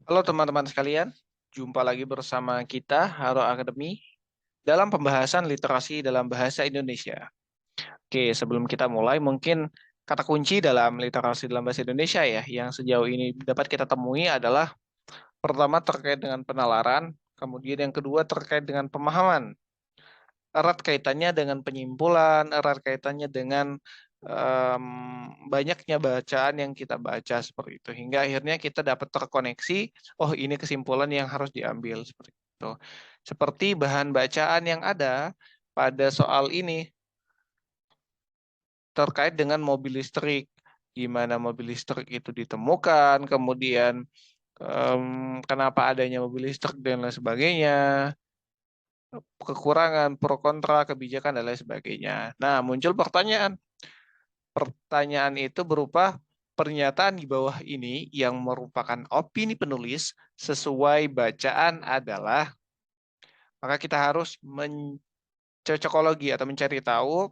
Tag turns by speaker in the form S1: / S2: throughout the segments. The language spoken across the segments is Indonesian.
S1: Halo teman-teman sekalian, jumpa lagi bersama kita Haro Academy dalam pembahasan literasi dalam bahasa Indonesia. Oke, sebelum kita mulai mungkin kata kunci dalam literasi dalam bahasa Indonesia ya yang sejauh ini dapat kita temui adalah pertama terkait dengan penalaran, kemudian yang kedua terkait dengan pemahaman. Erat kaitannya dengan penyimpulan, erat kaitannya dengan em, banyaknya bacaan yang kita baca seperti itu hingga akhirnya kita dapat terkoneksi, oh ini kesimpulan yang harus diambil seperti itu. Seperti bahan bacaan yang ada pada soal ini terkait dengan mobil listrik, gimana mobil listrik itu ditemukan, kemudian kenapa adanya mobil listrik dan lain sebagainya, kekurangan, pro kontra, kebijakan dan lain sebagainya. Nah, muncul pertanyaan. Pertanyaan itu berupa pernyataan di bawah ini yang merupakan opini penulis sesuai bacaan adalah, maka kita harus mencocokologi atau mencari tahu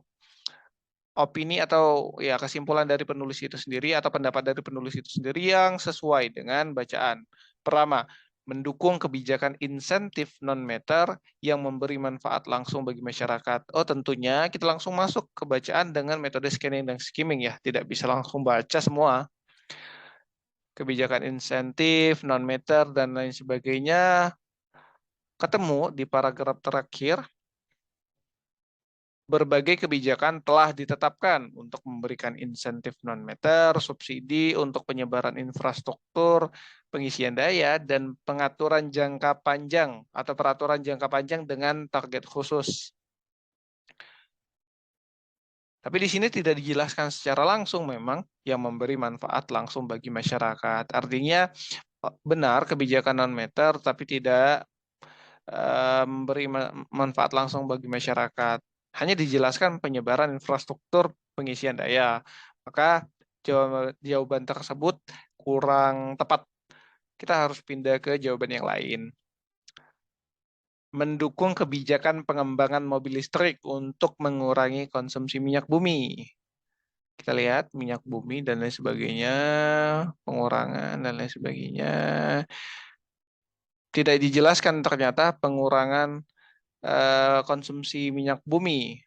S1: opini atau ya kesimpulan dari penulis itu sendiri atau pendapat dari penulis itu sendiri yang sesuai dengan bacaan. Pertama, mendukung kebijakan insentif non-meter yang memberi manfaat langsung bagi masyarakat. Oh, tentunya kita langsung masuk ke bacaan dengan metode scanning dan skimming ya, tidak bisa langsung baca semua. Kebijakan insentif, non-meter dan lain sebagainya ketemu di paragraf terakhir. Berbagai kebijakan telah ditetapkan untuk memberikan insentif non-meter, subsidi untuk penyebaran infrastruktur, pengisian daya, dan pengaturan jangka panjang atau peraturan jangka panjang dengan target khusus. Tapi di sini tidak dijelaskan secara langsung memang yang memberi manfaat langsung bagi masyarakat. Artinya benar kebijakan non-meter tapi tidak memberi manfaat langsung bagi masyarakat. Hanya dijelaskan penyebaran infrastruktur pengisian daya. Maka jawaban tersebut kurang tepat. Kita harus pindah ke jawaban yang lain. Mendukung kebijakan pengembangan mobil listrik untuk mengurangi konsumsi minyak bumi. Kita lihat minyak bumi dan lain sebagainya, pengurangan dan lain sebagainya. Tidak dijelaskan ternyata pengurangan konsumsi minyak bumi.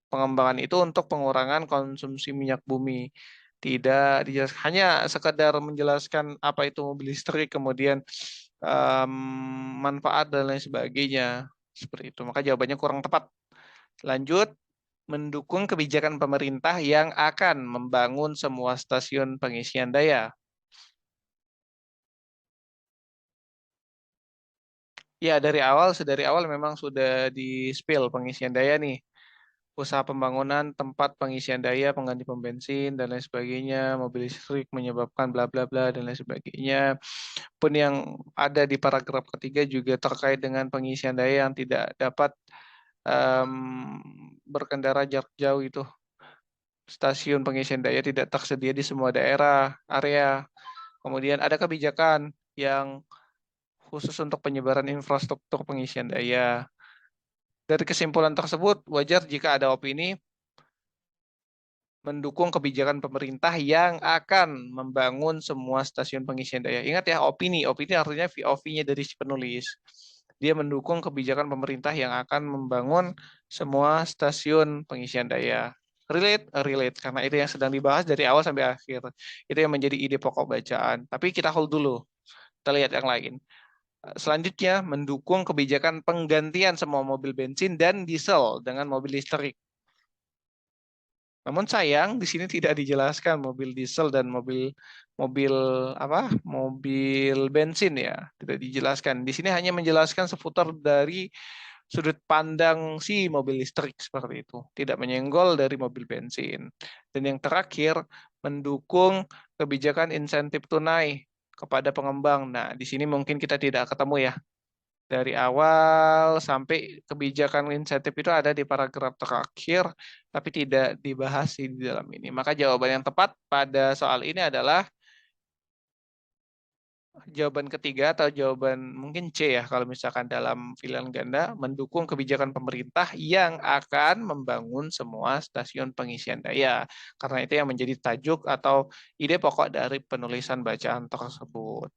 S1: Pengembangan itu untuk pengurangan konsumsi minyak bumi. Tidak dijelaskan, hanya sekedar menjelaskan apa itu mobil listrik, kemudian manfaat dan lain sebagainya. Seperti itu. Maka jawabannya kurang tepat. Lanjut, mendukung kebijakan pemerintah yang akan membangun semua stasiun pengisian daya. Ya, dari awal memang sudah di-spill pengisian daya nih. Usaha pembangunan tempat pengisian daya, pengganti pom bensin, dan lain sebagainya, mobil listrik menyebabkan bla bla bla, dan lain sebagainya. Pun yang ada di paragraf ketiga juga terkait dengan pengisian daya yang tidak dapat berkendara jarak jauh itu. Stasiun pengisian daya tidak tersedia di semua daerah, area. Kemudian ada kebijakan yang khusus untuk penyebaran infrastruktur pengisian daya. Dari kesimpulan tersebut, wajar jika ada opini mendukung kebijakan pemerintah yang akan membangun semua stasiun pengisian daya. Ingat ya, opini. Opini artinya VOV-nya dari si penulis. Dia mendukung kebijakan pemerintah yang akan membangun semua stasiun pengisian daya. Relate, relate. Karena itu yang sedang dibahas dari awal sampai akhir. Itu yang menjadi ide pokok bacaan. Tapi kita hold dulu. Kita lihat yang lain. Selanjutnya, mendukung kebijakan penggantian semua mobil bensin dan diesel dengan mobil listrik. Namun sayang di sini tidak dijelaskan mobil diesel dan mobil mobil apa? Mobil bensin ya, tidak dijelaskan. Di sini hanya menjelaskan seputar dari sudut pandang si mobil listrik seperti itu, tidak menyenggol dari mobil bensin. Dan yang terakhir, mendukung kebijakan insentif tunai kepada pengembang. Nah, di sini mungkin kita tidak ketemu ya dari awal sampai kebijakan insentif itu ada di paragraf terakhir, tapi tidak dibahas di dalam ini. Maka jawaban yang tepat pada soal ini adalah jawaban ketiga atau jawaban mungkin C ya kalau misalkan dalam pilihan ganda, mendukung kebijakan pemerintah yang akan membangun semua stasiun pengisian daya. Karena itu yang menjadi tajuk atau ide pokok dari penulisan bacaan tersebut.